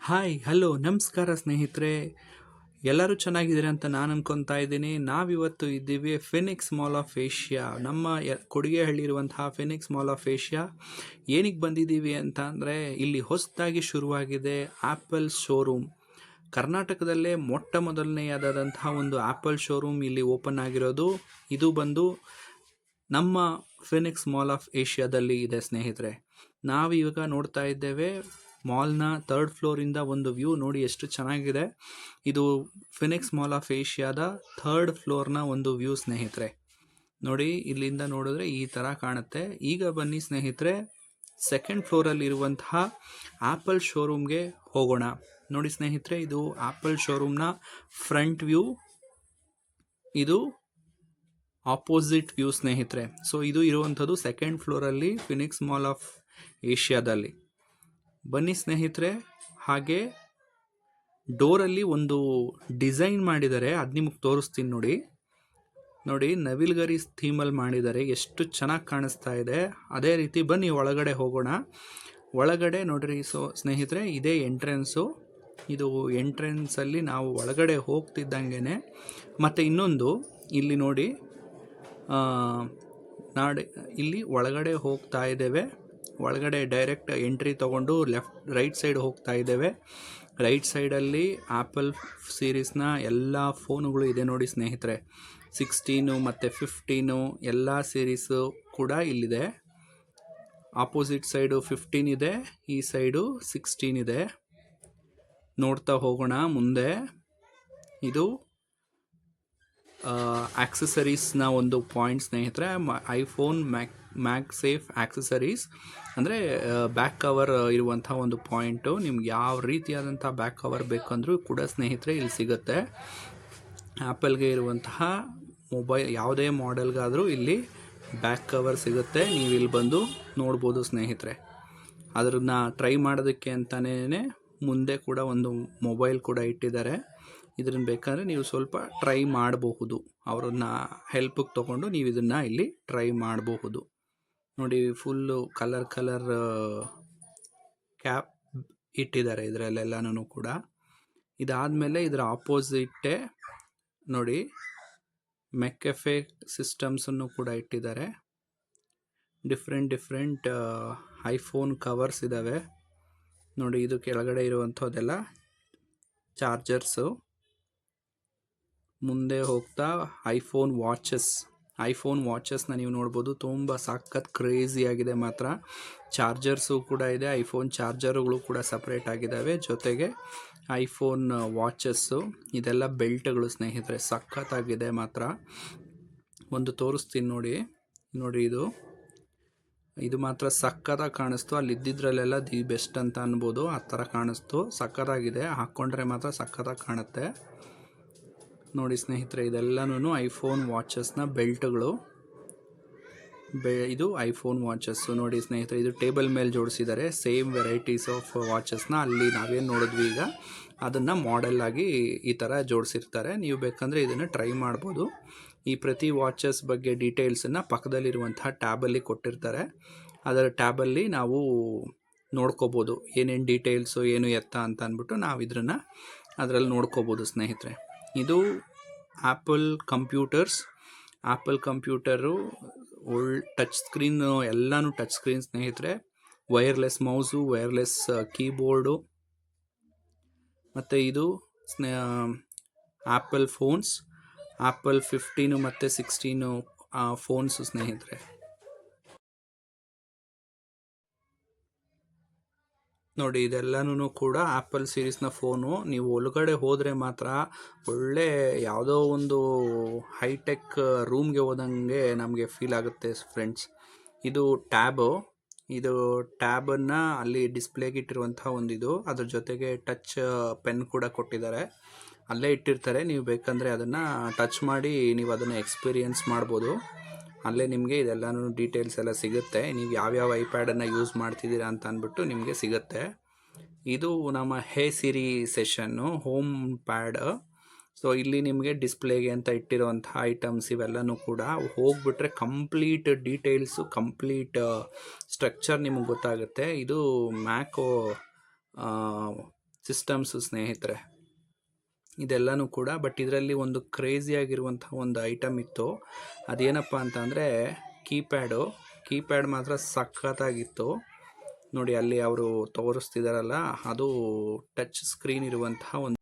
Hi hello ನಮಸ್ಕಾರ ಸ್ನೇಹಿತರೆ. ಎಲ್ಲರೂ ಚೆನ್ನಾಗಿದ್ದೀರಿ ಅಂತ ನಾನು ಅನ್ಕೊತಾ ಇದ್ದೀನಿ. ನಾವಿವತ್ತು ಇದ್ದೀವಿ ಫಿನಿಕ್ಸ್ ಮಾಲ್ ಆಫ್ ಏಷ್ಯಾ. ನಮ್ಮ ಕೊಡಿಗೆಹಳ್ಳಿ ಇರುವಂತಹ ಫಿನಿಕ್ಸ್ ಮಾಲ್ ಆಫ್ ಏಷ್ಯಾ ಏನಕ್ಕೆ ಬಂದಿದ್ದೀವಿ ಅಂತ ಅಂದರೆ, ಇಲ್ಲಿ ಹೊಸದಾಗಿ ಶುರುವಾಗಿದೆ ಆ್ಯಪಲ್ ಶೋರೂಮ್. ಕರ್ನಾಟಕದಲ್ಲೇ ಮೊಟ್ಟ ಮೊದಲನೆಯದಾದಂತಹ ಒಂದು ಆ್ಯಪಲ್ ಶೋರೂಮ್ ಇಲ್ಲಿ ಓಪನ್ ಆಗಿರೋದು. ಇದು ಬಂದು ನಮ್ಮ ಫಿನಿಕ್ಸ್ ಮಾಲ್ ಆಫ್ ಏಷ್ಯಾದಲ್ಲಿ ಇದೆ ಸ್ನೇಹಿತರೆ. ನಾವಿವಾಗ ನೋಡ್ತಾ ಇದ್ದೇವೆ ಮಾಲ್ನ ಥರ್ಡ್ ಫ್ಲೋರಿಂದ ಒಂದು ವ್ಯೂ ನೋಡಿ ಎಷ್ಟು ಚೆನ್ನಾಗಿದೆ. ಇದು ಫಿನಿಕ್ಸ್ ಮಾಲ್ ಆಫ್ ಏಷ್ಯಾದ ಥರ್ಡ್ ಫ್ಲೋರ್ನ ಒಂದು ವ್ಯೂ ಸ್ನೇಹಿತರೆ. ನೋಡಿ, ಇಲ್ಲಿಂದ ನೋಡಿದ್ರೆ ಈ ಥರ ಕಾಣುತ್ತೆ. ಈಗ ಬನ್ನಿ ಸ್ನೇಹಿತರೆ, ಸೆಕೆಂಡ್ ಫ್ಲೋರಲ್ಲಿ ಇರುವಂತಹ ಆ್ಯಪಲ್ ಶೋರೂಮ್ಗೆ ಹೋಗೋಣ. ನೋಡಿ ಸ್ನೇಹಿತರೆ, ಇದು ಆ್ಯಪಲ್ ಶೋರೂಮ್ನ ಫ್ರಂಟ್ ವ್ಯೂ, ಇದು ಆಪೋಸಿಟ್ ವ್ಯೂ ಸ್ನೇಹಿತರೆ. ಸೊ ಇದು ಇರುವಂಥದ್ದು ಸೆಕೆಂಡ್ ಫ್ಲೋರಲ್ಲಿ ಫಿನಿಕ್ಸ್ ಮಾಲ್ ಆಫ್ ಏಷ್ಯಾದಲ್ಲಿ. ಬನ್ನಿ ಸ್ನೇಹಿತರೆ, ಹಾಗೆ ಡೋರಲ್ಲಿ ಒಂದು ಡಿಸೈನ್ ಮಾಡಿದ್ದಾರೆ, ಅದು ನಿಮಗೆ ತೋರಿಸ್ತೀನಿ ನೋಡಿ. ನೋಡಿ, ನವಿಲ್ಗರಿ ಥೀಮಲ್ಲಿ ಮಾಡಿದ್ದಾರೆ, ಎಷ್ಟು ಚೆನ್ನಾಗಿ ಕಾಣಿಸ್ತಾ ಇದೆ. ಅದೇ ರೀತಿ ಬನ್ನಿ ಒಳಗಡೆ ಹೋಗೋಣ. ಒಳಗಡೆ ನೋಡ್ರಿ ಸ್ನೇಹಿತರೆ, ಇದೇ ಎಂಟ್ರೆನ್ಸು. ಇದು ಎಂಟ್ರೆನ್ಸಲ್ಲಿ ನಾವು ಒಳಗಡೆ ಹೋಗ್ತಿದ್ದಂಗೆ ಮತ್ತು ಇನ್ನೊಂದು ಇಲ್ಲಿ ನೋಡಿ, ಇಲ್ಲಿ ಒಳಗಡೆ ಹೋಗ್ತಾ ಇದ್ದೇವೆ. ಒಳಗಡೆ ಡೈರೆಕ್ಟ್ ಎಂಟ್ರಿ ತೊಗೊಂಡು ರೈಟ್ ಸೈಡ್ ಹೋಗ್ತಾ ಇದ್ದೇವೆ. ರೈಟ್ ಸೈಡಲ್ಲಿ ಆ್ಯಪಲ್ ಸೀರೀಸ್ನ ಎಲ್ಲ ಫೋನುಗಳು ಇದೆ ನೋಡಿ ಸ್ನೇಹಿತರೆ. 16 ಮತ್ತು 15 ಎಲ್ಲ ಸೀರೀಸು ಕೂಡ ಇಲ್ಲಿದೆ. ಆಪೋಸಿಟ್ ಸೈಡು 15 ಇದೆ, ಈ ಸೈಡು 16 ಇದೆ. ನೋಡ್ತಾ ಹೋಗೋಣ ಮುಂದೆ. ಇದು ಆಕ್ಸೆಸರೀಸ್ನ ಒಂದು ಪಾಯಿಂಟ್ ಸ್ನೇಹಿತರೆ. ಐಫೋನ್ ಮ್ಯಾಗ್ಸೇಫ್ ಆಕ್ಸೆಸರೀಸ್ ಅಂದರೆ ಬ್ಯಾಕ್ ಕವರ್ ಇರುವಂಥ ಒಂದು ಪಾಯಿಂಟು. ನಿಮ್ಗೆ ಯಾವ ರೀತಿಯಾದಂಥ ಬ್ಯಾಕ್ ಕವರ್ ಬೇಕಂದ್ರೂ ಕೂಡ ಸ್ನೇಹಿತರೆ ಇಲ್ಲಿ ಸಿಗುತ್ತೆ. ಆ್ಯಪಲ್ಗೆ ಇರುವಂತಹ ಮೊಬೈಲ್ ಯಾವುದೇ ಮಾಡೆಲ್ಗಾದರೂ ಇಲ್ಲಿ ಬ್ಯಾಕ್ ಕವರ್ ಸಿಗುತ್ತೆ. ನೀವು ಇಲ್ಲಿ ಬಂದು ನೋಡ್ಬೋದು ಸ್ನೇಹಿತರೆ. ಅದನ್ನು ಟ್ರೈ ಮಾಡೋದಕ್ಕೆ ಅಂತಲೇ ಮುಂದೆ ಕೂಡ ಒಂದು ಮೊಬೈಲ್ ಕೂಡ ಇಟ್ಟಿದ್ದಾರೆ. ಇದನ್ನು ಬೇಕಾದರೆ ನೀವು ಸ್ವಲ್ಪ ಟ್ರೈ ಮಾಡಬಹುದು. ಅವರನ್ನ ಹೆಲ್ಪಿಗೆ ತೊಗೊಂಡು ನೀವು ಇದನ್ನು ಇಲ್ಲಿ ಟ್ರೈ ಮಾಡಬಹುದು. ನೋಡಿ, ಫುಲ್ಲು ಕಲರ್ ಕ್ಯಾಪ್ ಇಟ್ಟಿದ್ದಾರೆ ಇದರಲ್ಲೆಲ್ಲನೂ ಕೂಡ. ಇದಾದಮೇಲೆ ಇದರ ಆಪೋಸಿಟ್ಟೇ ನೋಡಿ ಮೆಕೆಫೆ ಸಿಸ್ಟಮ್ಸನ್ನು ಕೂಡ ಇಟ್ಟಿದ್ದಾರೆ. ಡಿಫ್ರೆಂಟ್ ಐಫೋನ್ ಕವರ್ಸ್ ಇದ್ದಾವೆ ನೋಡಿ. ಇದು ಕೆಳಗಡೆ ಇರುವಂಥದ್ದೆಲ್ಲ ಚಾರ್ಜರ್ಸು. ಮುಂದೆ ಹೋಗ್ತಾ ಐಫೋನ್ ವಾಚಸ್ನ ನೀವು ನೋಡ್ಬೋದು. ತುಂಬ ಸಖತ್ ಕ್ರೇಜಿಯಾಗಿದೆ ಮಾತ್ರ. ಚಾರ್ಜರ್ಸು ಕೂಡ ಇದೆ, ಐಫೋನ್ ಚಾರ್ಜರ್ಗಳು ಕೂಡ ಸಪ್ರೇಟ್ ಆಗಿದ್ದಾವೆ. ಜೊತೆಗೆ ಐಫೋನ್ ವಾಚಸ್ಸು, ಇದೆಲ್ಲ ಬೆಲ್ಟ್ಗಳು ಸ್ನೇಹಿತರೆ. ಸಖತ್ತಾಗಿದೆ ಮಾತ್ರ. ಒಂದು ತೋರಿಸ್ತೀನಿ ನೋಡಿ ಇದು ಮಾತ್ರ ಸಖತ್ತಾಗಿ ಕಾಣಿಸ್ತು. ಅಲ್ಲಿ ಇದ್ದಿದ್ರಲ್ಲೆಲ್ಲ ದಿ ಬೆಸ್ಟ್ ಅಂತ ಅನ್ಬೋದು, ಆ ಥರ ಕಾಣಿಸ್ತು. ಸಖತ್ತಾಗಿದೆ, ಹಾಕ್ಕೊಂಡ್ರೆ ಮಾತ್ರ ಸಖತ್ತಾಗಿ ಕಾಣುತ್ತೆ ನೋಡಿ ಸ್ನೇಹಿತರೆ. ಇದೆಲ್ಲನೂ ಐಫೋನ್ ವಾಚಸ್ನ ಬೆಲ್ಟ್ಗಳು. ಇದು ಐಫೋನ್ ವಾಚಸ್ಸು ನೋಡಿ ಸ್ನೇಹಿತರೆ. ಇದು ಟೇಬಲ್ ಮೇಲೆ ಜೋಡಿಸಿದ್ದಾರೆ. ಸೇಮ್ ವೆರೈಟೀಸ್ ಆಫ್ ವಾಚಸ್ನ ಅಲ್ಲಿ ನಾವೇನು ನೋಡಿದ್ವಿ ಈಗ ಅದನ್ನು ಮಾಡೆಲ್ ಆಗಿ ಈ ಥರ ಜೋಡಿಸಿರ್ತಾರೆ. ನೀವು ಬೇಕಂದರೆ ಇದನ್ನು ಟ್ರೈ ಮಾಡ್ಬೋದು. ಈ ಪ್ರತಿ ವಾಚಸ್ ಬಗ್ಗೆ ಡೀಟೇಲ್ಸನ್ನು ಪಕ್ಕದಲ್ಲಿರುವಂತಹ ಟ್ಯಾಬಲ್ಲಿ ಕೊಟ್ಟಿರ್ತಾರೆ. ಅದರ ಟ್ಯಾಬಲ್ಲಿ ನಾವು ನೋಡ್ಕೋಬೋದು, ಏನೇನು ಡೀಟೇಲ್ಸು ಏನು ಎತ್ತ ಅಂತ ಅಂದ್ಬಿಟ್ಟು ನಾವು ಇದನ್ನು ಅದರಲ್ಲಿ ನೋಡ್ಕೋಬೋದು ಸ್ನೇಹಿತರೆ. ಇದು ಆ್ಯಪಲ್ ಕಂಪ್ಯೂಟರು ಟಚ್ ಸ್ಕ್ರೀನು, ಎಲ್ಲನೂ ಟಚ್ ಸ್ಕ್ರೀನ್ ಸ್ನೇಹಿತರೆ. ವೈರ್ಲೆಸ್ ಮೌಸು, ವೈರ್ಲೆಸ್ ಕೀಬೋರ್ಡು, ಮತ್ತು ಇದು ಆ್ಯಪಲ್ ಫೋನ್ಸ್, ಆ್ಯಪಲ್ 15 ಮತ್ತು 16 ಫೋನ್ಸು ಸ್ನೇಹಿತರೆ. ನೋಡಿ, ಇದೆಲ್ಲನೂ ಕೂಡ ಆ್ಯಪಲ್ ಸೀರೀಸ್ನ ಫೋನು. ನೀವು ಒಳಗಡೆ ಹೋದರೆ ಮಾತ್ರ ಒಳ್ಳೆ ಯಾವುದೋ ಒಂದು ಹೈಟೆಕ್ ರೂಮ್ಗೆ ಹೋದಂಗೆ ನಮಗೆ ಫೀಲ್ ಆಗುತ್ತೆ ಫ್ರೆಂಡ್ಸ್. ಇದು ಟ್ಯಾಬನ್ನು ಅಲ್ಲಿ ಡಿಸ್ಪ್ಲೇಗೆ ಇಟ್ಟಿರುವಂಥ ಒಂದಿದು. ಅದ್ರ ಜೊತೆಗೆ ಟಚ್ ಪೆನ್ ಕೂಡ ಕೊಟ್ಟಿದ್ದಾರೆ, ಅಲ್ಲೇ ಇಟ್ಟಿರ್ತಾರೆ. ನೀವು ಬೇಕಂದರೆ ಅದನ್ನು ಟಚ್ ಮಾಡಿ ನೀವು ಅದನ್ನು ಎಕ್ಸ್ಪೀರಿಯೆನ್ಸ್ ಮಾಡ್ಬೋದು. ಅಲ್ಲೇ ನಿಮಗೆ ಇದೆಲ್ಲನೂ ಡೀಟೇಲ್ಸ್ ಎಲ್ಲ ಸಿಗುತ್ತೆ. ನೀವು ಯಾವ್ಯಾವ ಐಪ್ಯಾಡನ್ನು ಯೂಸ್ ಮಾಡ್ತಿದ್ದೀರಾ ಅಂತ ಅಂದ್ಬಿಟ್ಟು ನಿಮಗೆ ಸಿಗುತ್ತೆ. ಇದು ನಮ್ಮ ಹೇ ಸಿರಿ ಸೆಷನ್ನು, ಹೋಮ್ ಪ್ಯಾಡ್. ಸೊ ಇಲ್ಲಿ ನಿಮಗೆ ಡಿಸ್ಪ್ಲೇಗೆ ಅಂತ ಇಟ್ಟಿರುವಂಥ ಐಟಮ್ಸ್ ಇವೆಲ್ಲನೂ ಕೂಡ ಹೋಗ್ಬಿಟ್ರೆ ಕಂಪ್ಲೀಟ್ ಡೀಟೇಲ್ಸು, ಕಂಪ್ಲೀಟ್ ಸ್ಟ್ರಕ್ಚರ್ ನಿಮಗೆ ಗೊತ್ತಾಗುತ್ತೆ. ಇದು ಮ್ಯಾಕೋ ಸಿಸ್ಟಮ್ಸು ಸ್ನೇಹಿತರೆ. ಇದೆಲ್ಲನೂ ಕೂಡ. ಬಟ್ ಇದರಲ್ಲಿ ಒಂದು ಕ್ರೇಜಿಯಾಗಿರುವಂಥ ಒಂದು ಐಟಮ್ ಇತ್ತು. ಅದೇನಪ್ಪ ಅಂತ ಅಂದರೆ ಕೀಪ್ಯಾಡ್ ಮಾತ್ರ ಸಖತ್ತಾಗಿತ್ತು. ನೋಡಿ ಅಲ್ಲಿ ಅವರು ತೋರಿಸ್ತಿದಾರಲ್ಲ, ಅದು ಟಚ್ ಸ್ಕ್ರೀನ್ ಇರುವಂತಹ ಒಂದು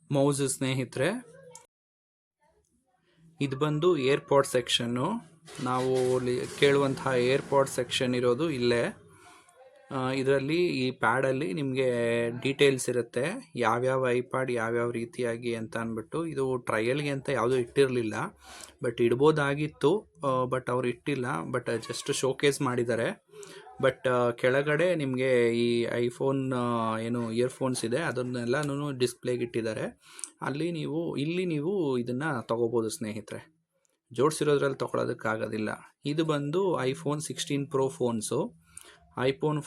ಮೌಸ್ ಸ್ನೇಹಿತರೆ. ಇದು ಬಂದು ಏರ್ಪಾಡ್ ಸೆಕ್ಷನ್ನು. ನಾವು ಕೇಳುವಂತಹ ಏರ್ಪಾಡ್ ಸೆಕ್ಷನ್ ಇರೋದು ಇಲ್ಲೇ. ಇದರಲ್ಲಿ ಈ ಪ್ಯಾಡಲ್ಲಿ ನಿಮಗೆ ಡೀಟೇಲ್ಸ್ ಇರುತ್ತೆ, ಯಾವ್ಯಾವ ಐಪ್ಯಾಡ್ ಯಾವ್ಯಾವ ರೀತಿಯಾಗಿ ಅಂತ ಅಂದ್ಬಿಟ್ಟು. ಇದು ಟ್ರಯಲ್ಗೆ ಅಂತ ಯಾವುದೂ ಇಟ್ಟಿರಲಿಲ್ಲ, ಬಟ್ ಇಡ್ಬೋದಾಗಿತ್ತು, ಬಟ್ ಅವ್ರು ಇಟ್ಟಿಲ್ಲ. ಬಟ್ ಜಸ್ಟ್ ಶೋಕೇಸ್ ಮಾಡಿದ್ದಾರೆ. ಬಟ್ ಕೆಳಗಡೆ ನಿಮಗೆ ಈ ಐಫೋನ್ ಏನು ಇಯರ್ಫೋನ್ಸ್ ಇದೆ ಅದನ್ನೆಲ್ಲನೂ ಡಿಸ್ಪ್ಲೇಗೆ ಇಟ್ಟಿದ್ದಾರೆ. ಇಲ್ಲಿ ನೀವು ಇದನ್ನು ತೊಗೋಬೋದು ಸ್ನೇಹಿತರೆ. ಜೋಡಿಸಿರೋದ್ರಲ್ಲಿ ತೊಗೊಳೋದಕ್ಕಾಗೋದಿಲ್ಲ. ಇದು ಬಂದು iPhone 16 pro phones. IPhone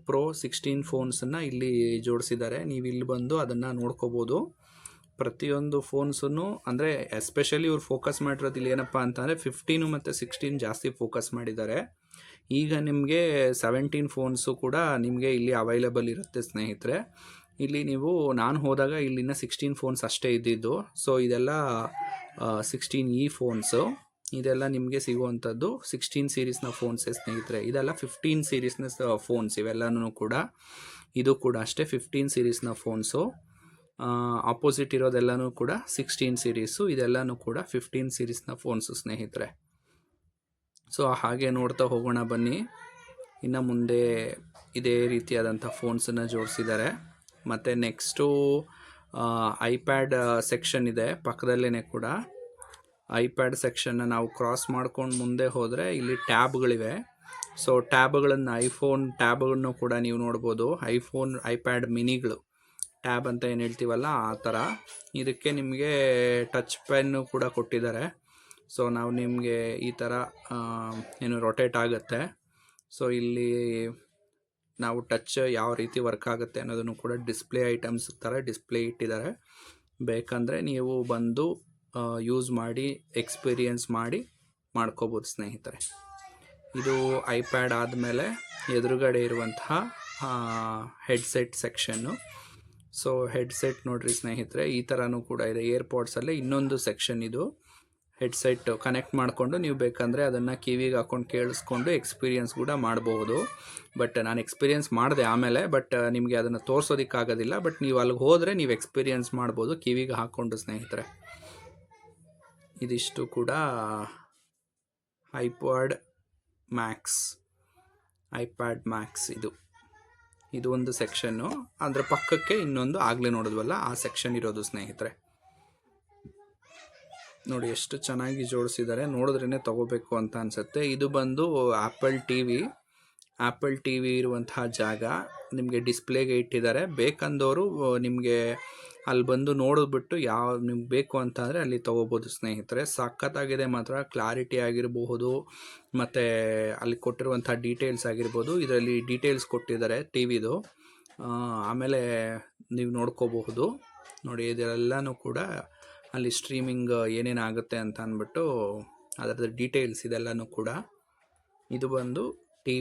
pro 16 ಫೋನ್ಸನ್ನು ಇಲ್ಲಿ ಜೋಡಿಸಿದ್ದಾರೆ. ನೀವು ಇಲ್ಲಿ ಬಂದು ಅದನ್ನು ನೋಡ್ಕೋಬೋದು. ಪ್ರತಿಯೊಂದು ಫೋನ್ಸನ್ನು ಅಂದರೆ ಎಸ್ಪೆಷಲಿ ಇವ್ರು ಫೋಕಸ್ ಮಾಡಿರೋದು ಇಲ್ಲಿ ಏನಪ್ಪ ಅಂತಂದರೆ 15 ಮತ್ತು 16 ಜಾಸ್ತಿ ಫೋಕಸ್ ಮಾಡಿದ್ದಾರೆ. ಈಗ ನಿಮಗೆ 17 ಫೋನ್ಸು ಕೂಡ ನಿಮಗೆ ಇಲ್ಲಿ ಅವೈಲೇಬಲ್ ಇರುತ್ತೆ ಸ್ನೇಹಿತರೆ. ಇಲ್ಲಿ ನಾನು ಹೋದಾಗ ಇಲ್ಲಿನ 16 ಫೋನ್ಸ್ ಅಷ್ಟೇ ಇದ್ದಿದ್ದು. ಸೊ ಇದೆಲ್ಲ 16E ಫೋನ್ಸು. ಇದೆಲ್ಲ ನಿಮಗೆ ಸಿಗುವಂಥದ್ದು 16 ಸೀರೀಸ್ನ ಫೋನ್ಸೇ ಸ್ನೇಹಿತರೆ. ಇದೆಲ್ಲ 15 ಸೀರೀಸ್ನ ಫೋನ್ಸ್ ಇವೆಲ್ಲನೂ ಕೂಡ. ಇದು ಕೂಡ ಅಷ್ಟೇ 15 ಸೀರೀಸ್ನ ಫೋನ್ಸು. ಆಪೋಸಿಟ್ ಇರೋದೆಲ್ಲನೂ ಕೂಡ 16 ಸೀರೀಸು. ಇದೆಲ್ಲನೂ ಕೂಡ 15 ಸೀರೀಸ್ನ ಫೋನ್ಸು ಸ್ನೇಹಿತರೆ. ಸೊ ಹಾಗೆ ನೋಡ್ತಾ ಹೋಗೋಣ ಬನ್ನಿ. ಇನ್ನು ಮುಂದೆ ಇದೇ ರೀತಿಯಾದಂಥ ಫೋನ್ಸನ್ನು ಜೋಡಿಸಿದ್ದಾರೆ. ಮತ್ತು ನೆಕ್ಸ್ಟು ಐಪ್ಯಾಡ್ ಸೆಕ್ಷನ್ ಇದೆ ಪಕ್ಕದಲ್ಲೇ ಕೂಡ. ಐಪ್ಯಾಡ್ ಸೆಕ್ಷನ್ನ ನಾವು ಕ್ರಾಸ್ ಮಾಡ್ಕೊಂಡು ಮುಂದೆ ಹೋದರೆ ಇಲ್ಲಿ ಟ್ಯಾಬ್ಗಳಿವೆ. ಸೊ ಟ್ಯಾಬ್ಗಳನ್ನು ಐಫೋನ್ ಟ್ಯಾಬ್ಗಳನ್ನು ಕೂಡ ನೀವು ನೋಡ್ಬೋದು. ಐಪ್ಯಾಡ್ ಮಿನಿಗಳು ಟ್ಯಾಬ್ ಅಂತ ಏನು ಹೇಳ್ತೀವಲ್ಲ ಆ ಥರ. ಇದಕ್ಕೆ ನಿಮಗೆ ಟಚ್ ಪೆನ್ನು ಕೂಡ ಕೊಟ್ಟಿದ್ದಾರೆ. ಸೊ ನಿಮಗೆ ಈ ಥರ ರೊಟೇಟ್ ಆಗುತ್ತೆ. ಸೊ ಇಲ್ಲಿ ನಾವು ಟಚ್ ಯಾವ ರೀತಿ ವರ್ಕ್ ಆಗುತ್ತೆ ಅನ್ನೋದನ್ನು ಕೂಡ ಡಿಸ್ಪ್ಲೇ ಐಟಮ್ಸ್ ಥರ ಡಿಸ್ಪ್ಲೇ ಇಟ್ಟಿದ್ದಾರೆ. ಬೇಕಂದರೆ ನೀವು ಬಂದು ಯೂಸ್ ಮಾಡಿ ಎಕ್ಸ್ಪೀರಿಯನ್ಸ್ ಮಾಡ್ಕೋಬೋದು ಸ್ನೇಹಿತರೆ. ಇದು ಐಪ್ಯಾಡ್ ಆದಮೇಲೆ ಎದುರುಗಡೆ ಇರುವಂತಹ ಹೆಡ್ಸೆಟ್ ಸೆಕ್ಷನ್ನು. ಸೊ ಹೆಡ್ಸೆಟ್ ನೋಡಿರಿ ಸ್ನೇಹಿತರೆ, ಈ ಥರನೂ ಕೂಡ ಇದೆ. ಏರ್ಪಾಡ್ಸಲ್ಲೇ ಇನ್ನೊಂದು ಸೆಕ್ಷನ್ ಇದು. ಹೆಡ್ಸೆಟ್ ಕನೆಕ್ಟ್ ಮಾಡಿಕೊಂಡು ನೀವು ಬೇಕಂದರೆ ಅದನ್ನು ಕಿವಿಗೆ ಹಾಕ್ಕೊಂಡು ಕೇಳಿಸ್ಕೊಂಡು ಎಕ್ಸ್ಪೀರಿಯನ್ಸ್ ಕೂಡ ಮಾಡಬಹುದು. ಬಟ್ ನಾನು ಎಕ್ಸ್ಪೀರಿಯನ್ಸ್ ಮಾಡಿದೆ ಆಮೇಲೆ. ಬಟ್ ನಿಮಗೆ ಅದನ್ನು ತೋರಿಸೋದಕ್ಕಾಗೋದಿಲ್ಲ. ಬಟ್ ನೀವು ಅಲ್ಲಿಗೆ ಹೋದರೆ ನೀವು ಎಕ್ಸ್ಪೀರಿಯನ್ಸ್ ಮಾಡ್ಬೋದು ಕಿವಿಗೆ ಹಾಕ್ಕೊಂಡು ಸ್ನೇಹಿತರೆ. ಇದಿಷ್ಟು ಕೂಡ ಐಪ್ಯಾಡ್ ಮ್ಯಾಕ್ಸ್ ಇದು ಒಂದು ಸೆಕ್ಷನ್ನು. ಅದರ ಪಕ್ಕಕ್ಕೆ ಇನ್ನೊಂದು ಆಗಲೇ ನೋಡಿದ್ವಲ್ಲ ಆ ಸೆಕ್ಷನ್ ಇರೋದು ಸ್ನೇಹಿತರೆ. ನೋಡಿ ಎಷ್ಟು ಚೆನ್ನಾಗಿ ಜೋಡಿಸಿದ್ದಾರೆ, ನೋಡಿದ್ರೇ ತೊಗೋಬೇಕು ಅಂತ ಅನಿಸುತ್ತೆ. ಇದು ಬಂದು ಆ್ಯಪಲ್ ಟಿ ವಿ ಇರುವಂತಹ ಜಾಗ. ನಿಮಗೆ ಡಿಸ್ಪ್ಲೇಗೆ ಇಟ್ಟಿದ್ದಾರೆ. ಬೇಕಂದವರು ನಿಮಗೆ ಅಲ್ಲಿ ಬಂದು ನೋಡಿಬಿಟ್ಟು ನಿಮ್ಗೆ ಬೇಕು ಅಂತ ಅಂದರೆ ಅಲ್ಲಿ ತೊಗೋಬೋದು ಸ್ನೇಹಿತರೆ. ಸಖತ್ತಾಗಿದೆ ಮಾತ್ರ. ಕ್ಲಾರಿಟಿ ಆಗಿರಬಹುದು, ಮತ್ತು ಅಲ್ಲಿ ಕೊಟ್ಟಿರುವಂಥ ಡೀಟೇಲ್ಸ್ ಆಗಿರ್ಬೋದು. ಇದರಲ್ಲಿ ಡೀಟೇಲ್ಸ್ ಕೊಟ್ಟಿದ್ದಾರೆ ಟಿ ವಿದು. ಆಮೇಲೆ ನೀವು ನೋಡ್ಕೋಬಹುದು. ನೋಡಿ ಇದೆಲ್ಲನೂ ಕೂಡ ಅಲ್ಲಿ ಸ್ಟ್ರೀಮಿಂಗ್ ಏನೇನಾಗುತ್ತೆ ಅಂತ ಅಂದ್ಬಿಟ್ಟು ಅದರದ್ದು ಡೀಟೇಲ್ಸ್ ಇದೆಲ್ಲನೂ ಕೂಡ. ಇದು ಬಂದು ಟಿ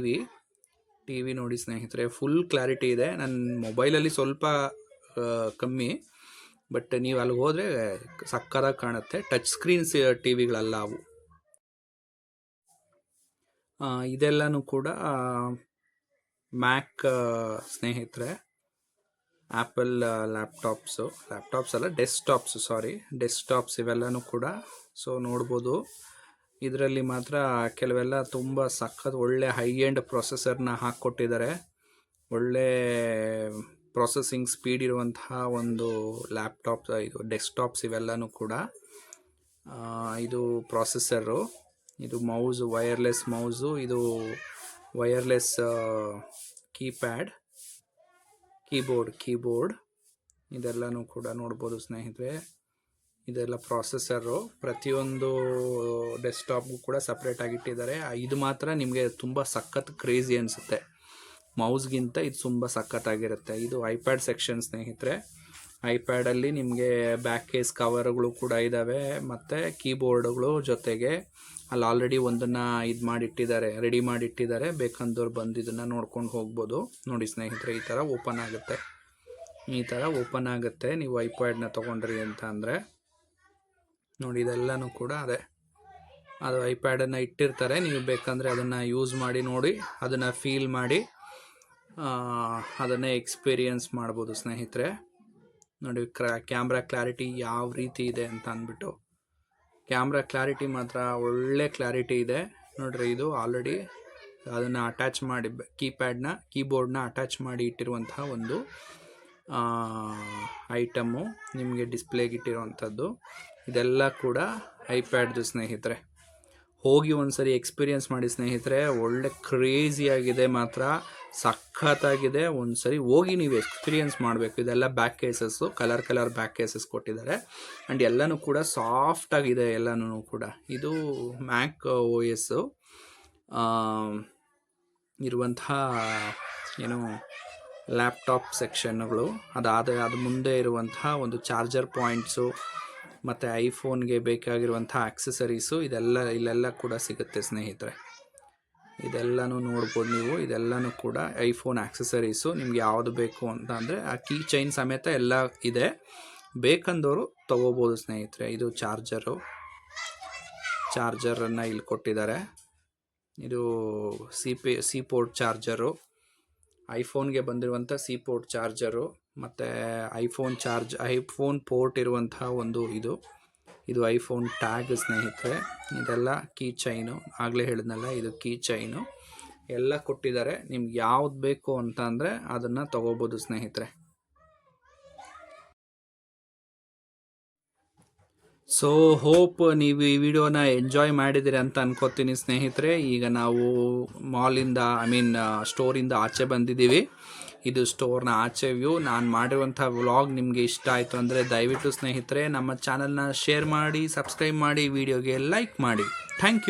ವಿ ನೋಡಿ ಸ್ನೇಹಿತರೆ, ಫುಲ್ ಕ್ಲಾರಿಟಿ ಇದೆ. ನನ್ನ ಮೊಬೈಲಲ್ಲಿ ಸ್ವಲ್ಪ ಕಮ್ಮಿ, ಬಟ್ ನೀವು ಅಲ್ಲಿಗೆ ಹೋದರೆ ಸಕ್ಕತ್ತಾಗಿ ಕಾಣುತ್ತೆ. ಟಚ್ ಸ್ಕ್ರೀನ್ಸ್ ಟಿ ವಿಗಳಲ್ಲ ಅವು. ಇದೆಲ್ಲನೂ ಕೂಡ ಮ್ಯಾಕ್ ಸ್ನೇಹಿತರೆ. ಆ್ಯಪಲ್ ಲ್ಯಾಪ್ಟಾಪ್ಸ್ ಅಲ್ಲ, ಡೆಸ್ಕ್ಟಾಪ್ಸ್ ಇವೆಲ್ಲನೂ ಕೂಡ. ಸೊ ನೋಡ್ಬೋದು. ಇದರಲ್ಲಿ ಮಾತ್ರ ಕೆಲವೆಲ್ಲ ತುಂಬ ಸಖತ್ ಒಳ್ಳೆ ಹೈ ಎಂಡ್ ಪ್ರೊಸೆಸರ್ನ ಹಾಕ್ಕೊಟ್ಟಿದ್ದಾರೆ. ಒಳ್ಳೆ ಪ್ರೊಸೆಸಿಂಗ್ ಸ್ಪೀಡ್ ಇರುವಂತಹ ಒಂದು ಇದು ಡೆಸ್ಕ್ಟಾಪ್ಸ್ ಇವೆಲ್ಲನೂ ಕೂಡ. ಇದು ಪ್ರೊಸೆಸರು, ಇದು ಮೌಸು, ವೈರ್ಲೆಸ್ ಮೌಸು, ಇದು ವೈರ್ಲೆಸ್ ಕೀಬೋರ್ಡ್ ಇದೆಲ್ಲನೂ ಕೂಡ ನೋಡ್ಬೋದು ಸ್ನೇಹಿತರೆ. ಇದೆಲ್ಲ ಪ್ರೊಸೆಸರು. ಪ್ರತಿಯೊಂದು ಡೆಸ್ಕ್ಟಾಪ್ಗೂ ಕೂಡ ಸಪ್ರೇಟಾಗಿ ಇಟ್ಟಿದ್ದಾರೆ. ಇದು ಮಾತ್ರ ನಿಮಗೆ ತುಂಬ ಸಖತ್ ಕ್ರೇಜಿ ಅನಿಸುತ್ತೆ. ಮೌಸ್ಗಿಂತ ಇದು ತುಂಬ ಸಖತ್ತಾಗಿರುತ್ತೆ. ಇದು ಐಪ್ಯಾಡ್ ಸೆಕ್ಷನ್ ಸ್ನೇಹಿತರೆ. ಐಪ್ಯಾಡಲ್ಲಿ ನಿಮಗೆ ಬ್ಯಾಕ್ ಕೇಸ್ ಕವರ್ಗಳು ಕೂಡ ಇದ್ದಾವೆ, ಮತ್ತು ಕೀಬೋರ್ಡ್ಗಳು ಜೊತೆಗೆ ಅಲ್ಲಿ ಆಲ್ರೆಡಿ ಒಂದನ್ನು ರೆಡಿ ಮಾಡಿಟ್ಟಿದ್ದಾರೆ. ಬೇಕಂದವ್ರು ಬಂದು ಇದನ್ನು ನೋಡ್ಕೊಂಡು ಹೋಗ್ಬೋದು. ನೋಡಿ ಸ್ನೇಹಿತರೆ, ಈ ಥರ ಓಪನ್ ಆಗುತ್ತೆ. ಈ ಥರ ಓಪನ್ ಆಗುತ್ತೆ ನೀವು ಐಪ್ಯಾಡ್ನ ತೊಗೊಂಡ್ರಿ ಅಂತ ಅಂದರೆ. ನೋಡಿ ಇದೆಲ್ಲನೂ ಕೂಡ ಅದು ಐಪ್ಯಾಡನ್ನು ಇಟ್ಟಿರ್ತಾರೆ, ನೀವು ಬೇಕಂದರೆ ಅದನ್ನು ಯೂಸ್ ಮಾಡಿ ನೋಡಿ, ಅದನ್ನು ಫೀಲ್ ಮಾಡಿ ಅದನ್ನೇ ಎಕ್ಸ್ಪೀರಿಯನ್ಸ್ ಮಾಡ್ಬೋದು ಸ್ನೇಹಿತರೆ. ನೋಡಿ ಕ್ಯಾಮ್ರಾ ಕ್ಲಾರಿಟಿ ಯಾವ ರೀತಿ ಇದೆ ಅಂತ ಅಂದ್ಬಿಟ್ಟು. ಕ್ಯಾಮ್ರಾ ಕ್ಲಾರಿಟಿ ಮಾತ್ರ ಒಳ್ಳೆ ಕ್ಲಾರಿಟಿ ಇದೆ ನೋಡ್ರಿ. ಇದು ಆಲ್ರೆಡಿ ಅದನ್ನು ಅಟ್ಯಾಚ್ ಮಾಡಿ ಕೀಬೋರ್ಡ್ನ ಅಟ್ಯಾಚ್ ಮಾಡಿ ಇಟ್ಟಿರುವಂತಹ ಒಂದು ಐಟಮ್ಮು ನಿಮಗೆ ಡಿಸ್ಪ್ಲೇಗೆ ಇಟ್ಟಿರುವಂಥದ್ದು. ಇದೆಲ್ಲ ಕೂಡ ಐಪ್ಯಾಡ್ದು ಸ್ನೇಹಿತರೆ. ಹೋಗಿ ಒಂದ್ಸರಿ ಎಕ್ಸ್ಪೀರಿಯನ್ಸ್ ಮಾಡಿ ಸ್ನೇಹಿತರೆ, ಒಳ್ಳೆ ಕ್ರೇಜಿಯಾಗಿದೆ ಮಾತ್ರ, ಸಖತ್ತಾಗಿದೆ. ಒಂದ್ಸರಿ ಹೋಗಿ ನೀವು ಎಕ್ಸ್ಪೀರಿಯನ್ಸ್ ಮಾಡಬೇಕು. ಇದೆಲ್ಲ back cases, colour back cases ಕೊಟ್ಟಿದ್ದಾರೆ. ಆ್ಯಂಡ್ ಎಲ್ಲನೂ ಕೂಡ ಸಾಫ್ಟಾಗಿದೆ ಎಲ್ಲನೂ ಕೂಡ. ಇದು ಮ್ಯಾಕ್ OS ಇರುವಂತಹ ಲ್ಯಾಪ್ಟಾಪ್ ಸೆಕ್ಷನ್ಗಳು. ಅದು ಮುಂದೆ ಇರುವಂತಹ ಒಂದು ಚಾರ್ಜರ್ ಪಾಯಿಂಟ್ಸು ಮತ್ತು ಐಫೋನ್ಗೆ ಬೇಕಾಗಿರುವಂಥ ಆಕ್ಸೆಸರೀಸು ಇಲ್ಲೆಲ್ಲ ಕೂಡ ಸಿಗುತ್ತೆ ಸ್ನೇಹಿತರೆ. ಇದೆಲ್ಲನೂ ನೋಡ್ಬೋದು ನೀವು. ಇದೆಲ್ಲನೂ ಕೂಡ ಐಫೋನ್ ಆಕ್ಸೆಸರೀಸು. ನಿಮ್ಗೆ ಯಾವುದು ಬೇಕು ಅಂತ ಅಂದರೆ ಆ ಕೀ ಚೈನ್ ಸಮೇತ ಎಲ್ಲ ಇದೆ, ಬೇಕಂದವರು ತೊಗೋಬೋದು ಸ್ನೇಹಿತರೆ. ಇದು ಚಾರ್ಜರನ್ನು ಇಲ್ಲಿ ಕೊಟ್ಟಿದ್ದಾರೆ. ಇದು ಸಿ ಪೋರ್ಟ್ ಚಾರ್ಜರು, ಐಫೋನ್ಗೆ ಬಂದಿರುವಂಥ ಸಿ ಪೋರ್ಟ್ ಚಾರ್ಜರು, ಮತ್ತು ಐಫೋನ್ ಪೋರ್ಟ್ ಇರುವಂತಹ ಒಂದು ಇದು ಐಫೋನ್ ಟ್ಯಾಗ್ ಸ್ನೇಹಿತರೆ. ಇದೆಲ್ಲ ಕೀ ಚೈನು, ಆಗಲೇ ಹೇಳಿದ್ನಲ್ಲ ಇದು ಕೀ ಚೈನು ಎಲ್ಲ ಕೊಟ್ಟಿದ್ದಾರೆ. ನಿಮ್ಗೆ ಯಾವ್ದು ಬೇಕು ಅಂತ ಅಂದರೆ ಅದನ್ನು ತೊಗೋಬೋದು ಸ್ನೇಹಿತರೆ. ಸೊ ಹೋಪ್ ನೀವು ಈ ವಿಡಿಯೋನ ಎಂಜಾಯ್ ಮಾಡಿದಿರಿ ಅಂತ ಅನ್ಕೋತೀನಿ ಸ್ನೇಹಿತರೆ. ಈಗ ನಾವು ಸ್ಟೋರಿಂದ ಆಚೆ ಬಂದಿದ್ದೀವಿ. ಇದು ಸ್ಟೋರ್ನ ಆಚೆ ವ್ಯೂ. ನಾನು ಮಾಡಿರುವಂಥ ವ್ಲಾಗ್ ನಿಮಗೆ ಇಷ್ಟ ಆಯಿತು ಅಂದರೆ ದಯವಿಟ್ಟು ಸ್ನೇಹಿತರೆ ನಮ್ಮ ಚಾನಲ್ನ ಶೇರ್ ಮಾಡಿ, ಸಬ್ಸ್ಕ್ರೈಬ್ ಮಾಡಿ, ವಿಡಿಯೋಗೆ ಲೈಕ್ ಮಾಡಿ. Thank you.